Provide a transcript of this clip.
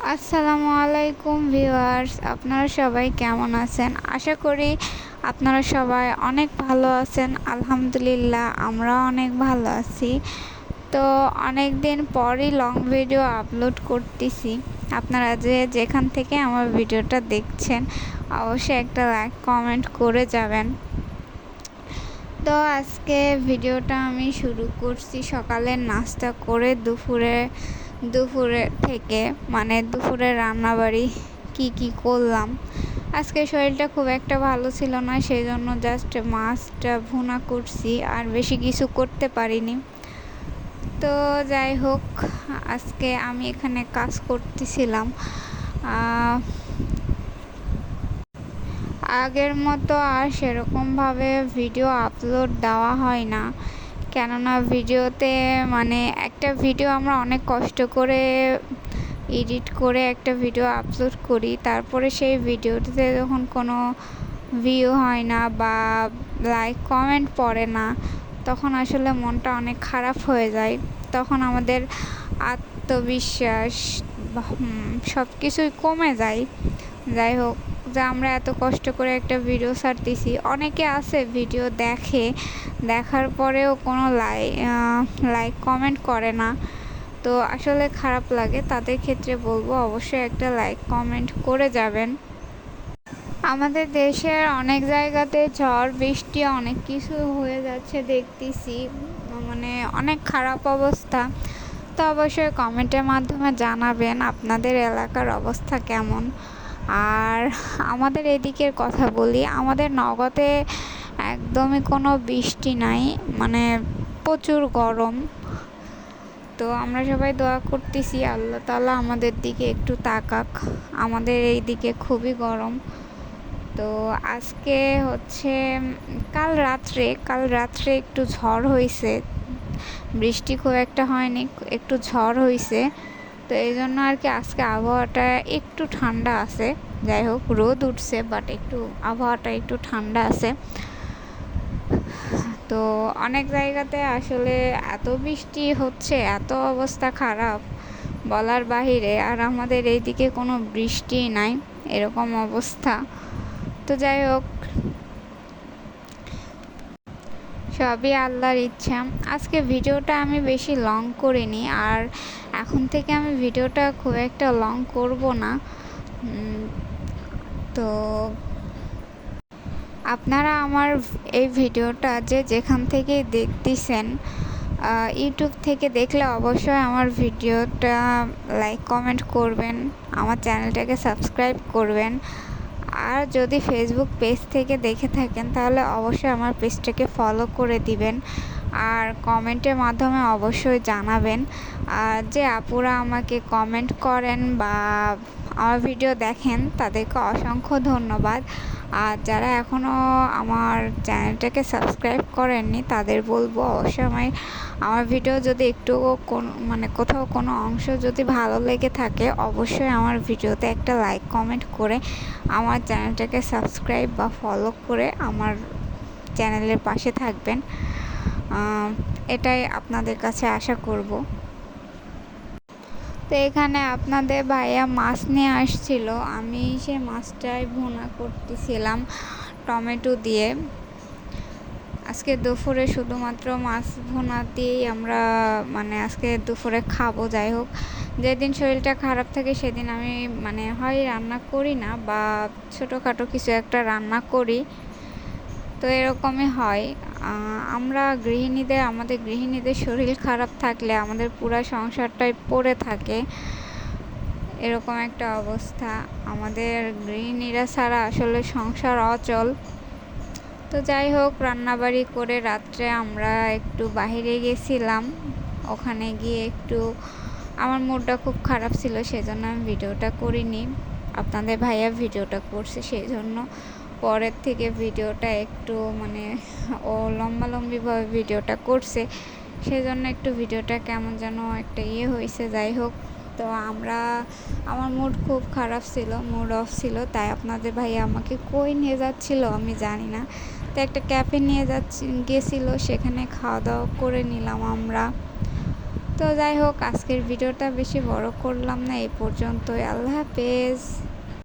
আসসালামু আলাইকুম ভিউয়ার্স, আপনারা সবাই কেমন আছেন? আশা করি আপনারা সবাই অনেক ভালো আছেন। আলহামদুলিল্লাহ আমরাও অনেক ভালো আছি। তো অনেক দিন পরই লং ভিডিও আপলোড করতেছি। আপনারা যেখান থেকে আমার ভিডিওটা দেখছেন অবশ্যই একটা লাইক কমেন্ট করে যাবেন। তো আজকে ভিডিওটা আমি শুরু করছি সকালের নাস্তা করে দুপুরে থেকে, মানে দুপুরে রান্নাবাড়ি কি করলাম। আজকে শরীরটা খুব একটা ভালো ছিল না, সেই জন্য জাস্ট মাছটা ভুনা করছি, আর বেশি কিছু করতে পারিনি। তো যাই হোক, আজকে আমি এখানে কাজ করতেছিলাম। আগের মতো আর সেরকমভাবে ভিডিও আপলোড দেওয়া হয় না, কেননা ভিডিওতে মানে একটা ভিডিও আমরা অনেক কষ্ট করে এডিট করে একটা ভিডিও আপলোড করি, তারপরে সেই ভিডিওটিতে যখন কোনো ভিউ হয় না বা লাইক কমেন্ট পড়ে না, তখন আসলে মনটা অনেক খারাপ হয়ে যায়। তখন আমাদের আত্মবিশ্বাস সব কিছুই কমে যায়। যাই হোক, যে আমরা এত কষ্ট করে একটা ভিডিও ছাড়তেছি, অনেকে আছে ভিডিও দেখার পরেও কোনো লাইক কমেন্ট করে না, তো আসলে খারাপ লাগে। তাদের ক্ষেত্রে বলবো অবশ্যই একটা লাইক কমেন্ট করে যাবেন। আমাদের দেশের অনেক জায়গাতে ঝড় বৃষ্টি অনেক কিছু হয়ে যাচ্ছে দেখতেছি, মানে অনেক খারাপ অবস্থা। তো অবশ্যই কমেন্টের মাধ্যমে জানাবেন আপনাদের এলাকার অবস্থা কেমন। আর আমাদের এদিকের কথা বলি, আমাদের নগদে একদমই কোনো বৃষ্টি নাই, মানে প্রচুর গরম। তো আমরা সবাই দোয়া করতেছি আল্লাহ তাআলা আমাদের দিকে একটু তাকাক, আমাদের এই দিকে খুবই গরম। তো আজকে হচ্ছে কাল রাত্রে একটু ঝড় হয়েছে, বৃষ্টি খুব একটা হয়নি, একটু ঝড় হয়েছে। তো এই জন্য আর কি আজকে আবহাওয়াটা একটু ঠান্ডা আছে। যাই হোক, রোদ উঠছে বাট একটু আবহাওয়াটা একটু ঠান্ডা আছে। তো অনেক জায়গাতে আসলে এত বৃষ্টি হচ্ছে, এত অবস্থা খারাপ বলার বাহিরে, আর আমাদের এইদিকে কোনো বৃষ্টি নাই, এরকম অবস্থা। তো যাই হোক, সবই আল্লাহর ইচ্ছা। আজকে ভিডিওটা আমি বেশি লং করিনি, আর এখন থেকে আমি ভিডিওটা খুব একটা লং করব না। তো আপনারা আমার এই ভিডিওটা যেখান থেকে দেখতেছেন, ইউটিউব থেকে দেখলে অবশ্যই আমার ভিডিওটা লাইক কমেন্ট করবেন, আমার চ্যানেলটাকে সাবস্ক্রাইব করবেন। আর যদি ফেসবুক পেজ থেকে দেখে থাকেন তাহলে অবশ্যই আমার পেজটাকে ফলো করে দিবেন, আর কমেন্টের মাধ্যমে অবশ্যই জানাবেন। আর যে আপুরা আমাকে কমেন্ট করেন বা আমার ভিডিও দেখেন তাদেরকে অসংখ্য ধন্যবাদ। আর যারা এখনও আমার চ্যানেলটাকে সাবস্ক্রাইব করেননি তাদের বলবো অবশ্যই আমার ভিডিও যদি একটু মানে কোথাও কোনো অংশ যদি ভালো লেগে থাকে অবশ্যই আমার ভিডিওতে একটা লাইক কমেন্ট করে আমার চ্যানেলটাকে সাবস্ক্রাইব বা ফলো করে আমার চ্যানেলের পাশে থাকবেন, এটাই আপনাদের কাছে আশা করব। তো এখানে আপনাদের ভাইয়া মাছ নিয়ে আসছিল, আমি সে মাছটাই ভুনা করতেছিলাম টমেটো দিয়ে। আজকে দুপুরে শুধুমাত্র মাছ ভুনা দিয়েই আমরা মানে আজকে দুপুরে খাবো। যাই হোক, যেদিন শরীরটা খারাপ থাকে সেদিন আমি মানে হয় রান্না করি না বা ছোটোখাটো কিছু একটা রান্না করি, তো এরকমই হয়। আমাদের গৃহিণীদের শরীর খারাপ থাকলে আমাদের পুরো সংসারটাই পড়ে থাকে, এরকম একটা অবস্থা। আমাদের গৃহিণীরা ছাড়া আসলে সংসার অচল। তো যাই হোক, রান্নাবাড়ি করে রাত্রে আমরা একটু বাইরে গেছিলাম, ওখানে গিয়ে একটু আমার মুডটা খুব খারাপ ছিল, সেজন্য আমি ভিডিওটা করিনি। আপনাদের ভাইয়া ভিডিওটা করছে, সেই জন্য পরের থেকে ভিডিওটা একটু মানে ও লম্বালম্বিভাবে ভিডিওটা করছে, সেজন্য একটু ভিডিওটা কেমন যেন একটা হয়েছে। যাই হোক, তো আমার মুড খুব খারাপ ছিল, মুড অফ ছিল, তাই আপনাদের ভাইয়া আমাকে কই নিয়ে যাচ্ছিল আমি জানি না, তো একটা ক্যাফে নিয়ে গেছিলো, সেখানে খাওয়া দাওয়া করে নিলাম আমরা। তো যাই হোক, আজকের ভিডিওটা বেশি বড় করলাম না, এই পর্যন্তই। আল্লাহ হাফেজ।